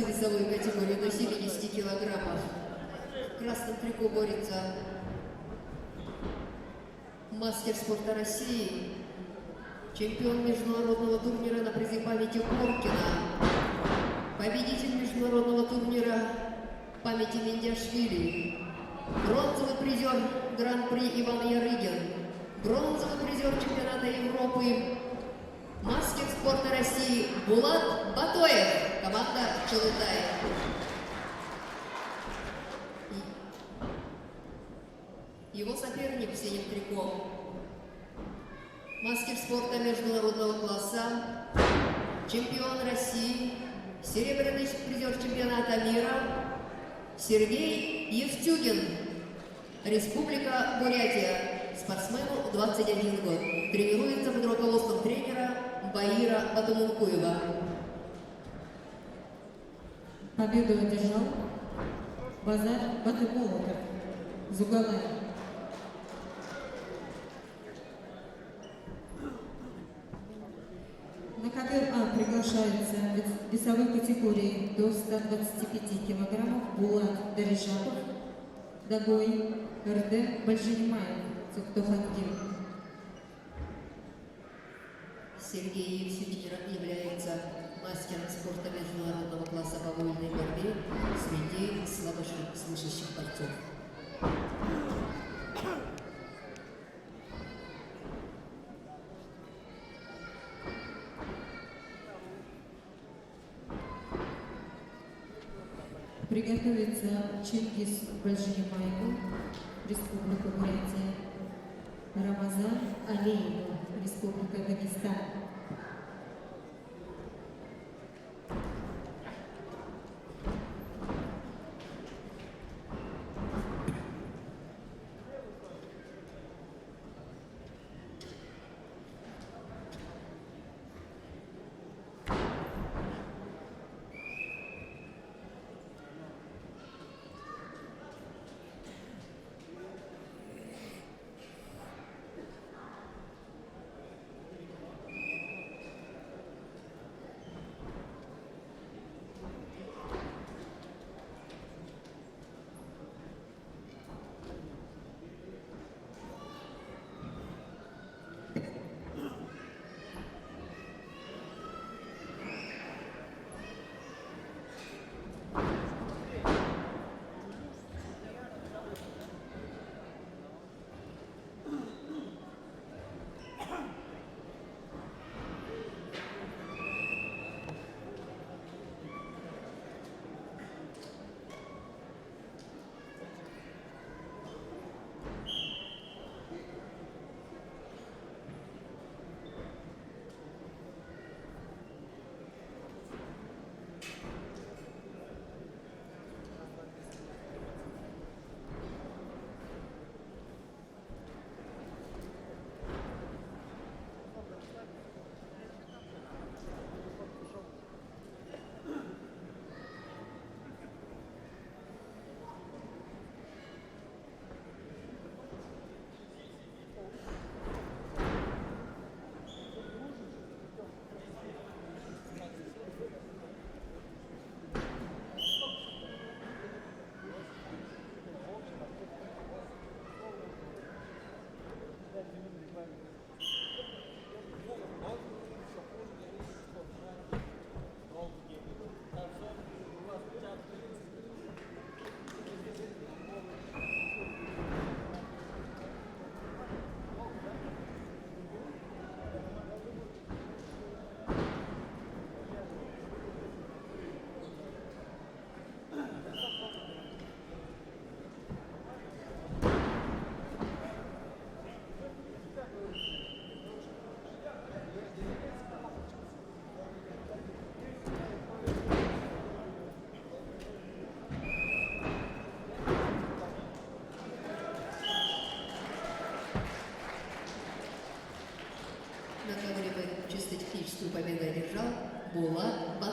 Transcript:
борцы весовой категории до 70 килограммов. В красном трико борется мастер спорта России, чемпион международного турнира на призе памяти Коркина, победитель международного турнира памяти Мендяшвили, бронзовый призер Гран-при Иван Ярыгин, бронзовый призер чемпионата Европы, мастер спорта России Булат Батоев, команда Челытай. Его соперник в синем трико, мастер спорта международного класса, чемпион России, серебряный призер чемпионата мира Сергей Евтюгин, Республика Бурятия, спортсмену 21 год, тренируется под руководством тренера Баира Батумункуева. Победу одержал Базар Батымолотов, Зугалай. На КДРА приглашается в весовой категории до 125 килограммов Булат Дарижатов, Дагой РД Бальжинимаев, Цуктохангин. Сергей Евтюгин является мастером спорта международного класса по вольной борьбе среди слабослышащих борцов. Приготовится Чингис Бальжинимаеву, Республика Бурятия, Рамазан Алиеву, Республика Дагестан. Чисто техническую победу одержал Булат Батоев.